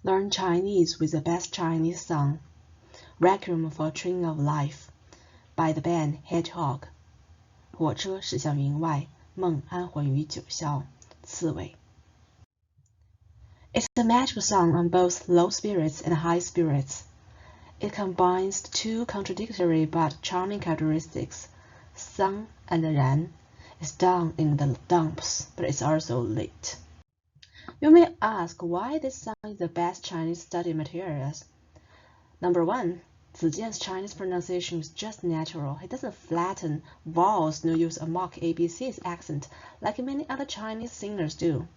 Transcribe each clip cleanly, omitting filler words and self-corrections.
Learn Chinese with the best Chinese song. Requiem for a Train of Life by the band Hedgehog. 火车驶向云外，梦安魂于九霄。刺猬。It's a magical song on both low spirits and high spirits. It combines two contradictory but charming characteristics, sun and ran. It's down in the dumps, but it's also lit. You may ask why this song is the best Chinese study materials. Number one, Zijian's Chinese pronunciation is just natural. He doesn't flatten vowels nor use a mock ABC's accent like many other Chinese singers do.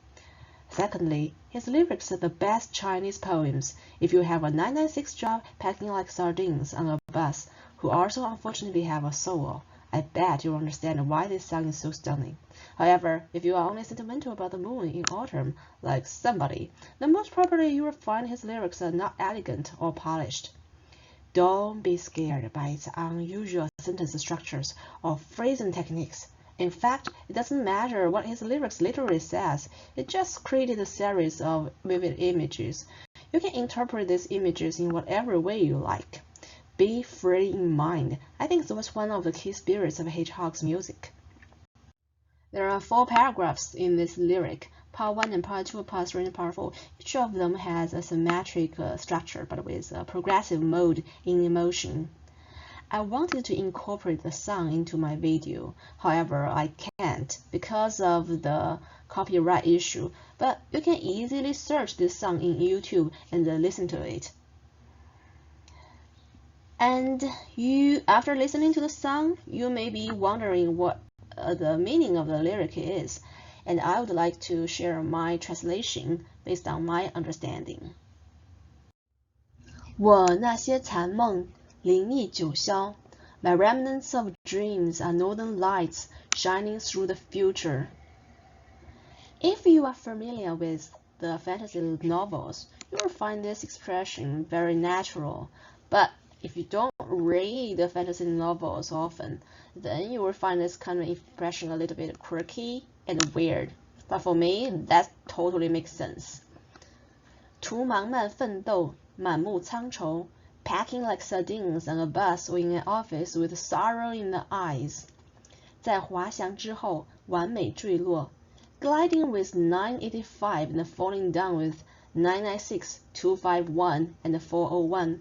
Secondly, his lyrics are the best Chinese poems. If you have a 996 job packing like sardines on a bus, who also unfortunately have a soul, I bet you'll understand why this song is so stunning. However, if you are only sentimental about the moon in autumn, like somebody, then most probably you will find his lyrics are not elegant or polished. Don't be scared by its unusual sentence structures or phrasing techniques. In fact, it doesn't matter what his lyrics literally says. It just created a series of vivid images. You can interpret these images in whatever way you like. Be free in mind. I think it was one of the key spirits of Hedgehog's music. There are 4 paragraphs in this lyric. Part 1 and Part 2, Part 3 and Part 4. Each of them has a symmetric structure, but with a progressive mode in emotion. I wanted to incorporate the song into my video. However, I can't because of the copyright issue, but you can easily search this song in YouTube and listen to it. And after listening to the song, you may be wondering what the meaning of the lyric is, and I would like to share my translation based on my understanding. 我那些残梦灵异九霄 My remnants of dreams are northern lights shining through the future. If you are familiar with the fantasy novels, you will find this expression very natural. But if you don't read the fantasy novels often, then you will find this kind of expression a little bit quirky and weird. But for me, that totally makes sense. 途茫漫奋斗，满目苍愁 Packing like sardines on a bus or in an office with sorrow in the eyes. 在滑翔之后，完美坠落 Gliding with 985 and falling down with 996, 251, and 401.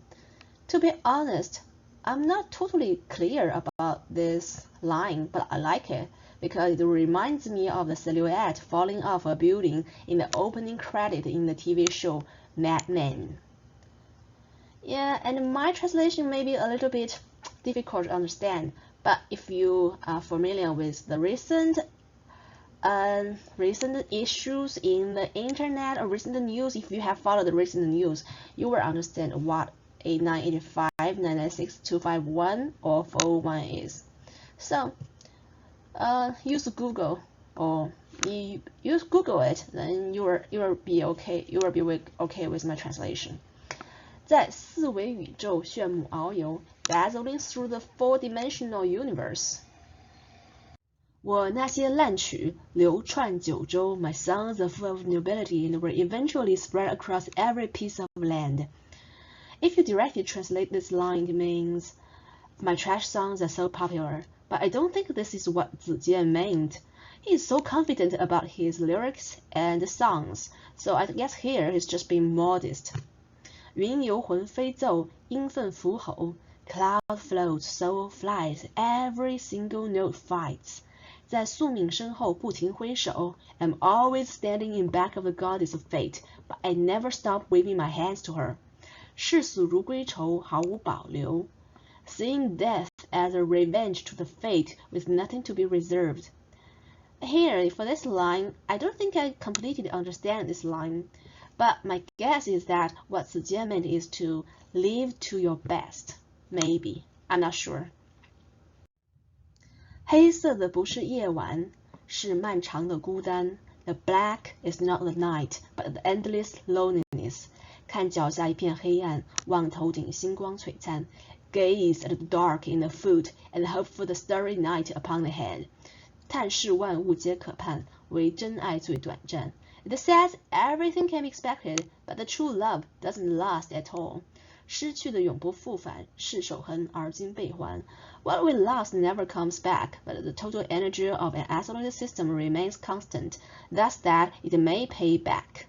To be honest, I'm not totally clear about this line, but I like it because it reminds me of the silhouette falling off a building in the opening credit in the TV show Mad Men. Yeah, and my translation may be a little bit difficult to understand, but if you are familiar with the recent issues in the internet or recent news, if you have followed the recent news, you will understand what a 985, 996, 251, or 401 is. So, use Google, or use Google it, then you will be okay. You will be okay with my translation. 在四维宇宙炫目遨游 dazzling through the four-dimensional universe. 我那些烂曲流窜九州 My songs are full of nobility and were eventually spread across every piece of land. If you directly translate this line, it means my trash songs are so popular, but I don't think this is what Zijian meant. He is so confident about his lyrics and songs, so I guess here he's just being modest. 云游魂飞奏，鹰奋伏吼 Cloud floats, soul flies, every single note fights. 在宿命身后不停挥手 I'm always standing in back of the goddess of fate, but I never stop waving my hands to her. 视死如归愁，毫无保留 Seeing death as a revenge to the fate with nothing to be reserved. Here, for this line, I don't think I completely understand this line. But my guess is that what Zijian meant is to live to your best. Maybe. I'm not sure. 黑色的不是夜晚，是漫长的孤单。The black is not the night, but the endless loneliness. 看脚下一片黑暗，望头顶星光璀璨。Gaze at the dark in the foot and hope for the starry night upon the head. 探视万物皆可盼，唯真爱最短暂。It says everything can be expected, but the true love doesn't last at all. 失去的永不复返，是守恒而今被还。What we lost never comes back, but the total energy of an isolated system remains constant, thus that it may pay back.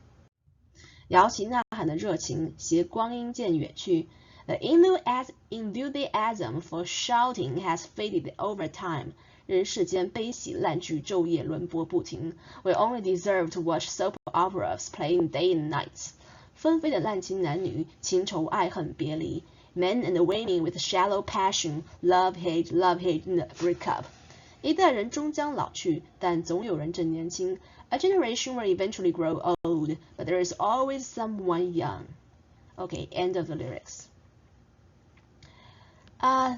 摇旗呐喊的热情，携光阴渐远去。The enthusiasm for shouting has faded over time. 人世间悲喜烂剧昼夜轮播不停。We only deserve to watch soap operas playing day and night. 纷飞的滥情男女，情仇爱恨别离。Men and women with shallow passion, love hate in the breakup. 一代人终将老去，但总有人正年轻。A generation will eventually grow old, but there is always someone young. Okay, end of the lyrics.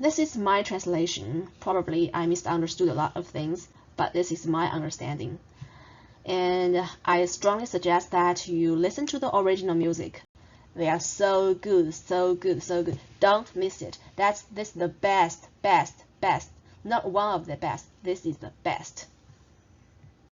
This is my translation. Probably I misunderstood a lot of things, but this is my understanding. And I strongly suggest that you listen to the original music. They are so good, so good, so good. Don't miss it. This is the best. Not one of the best. This is the best.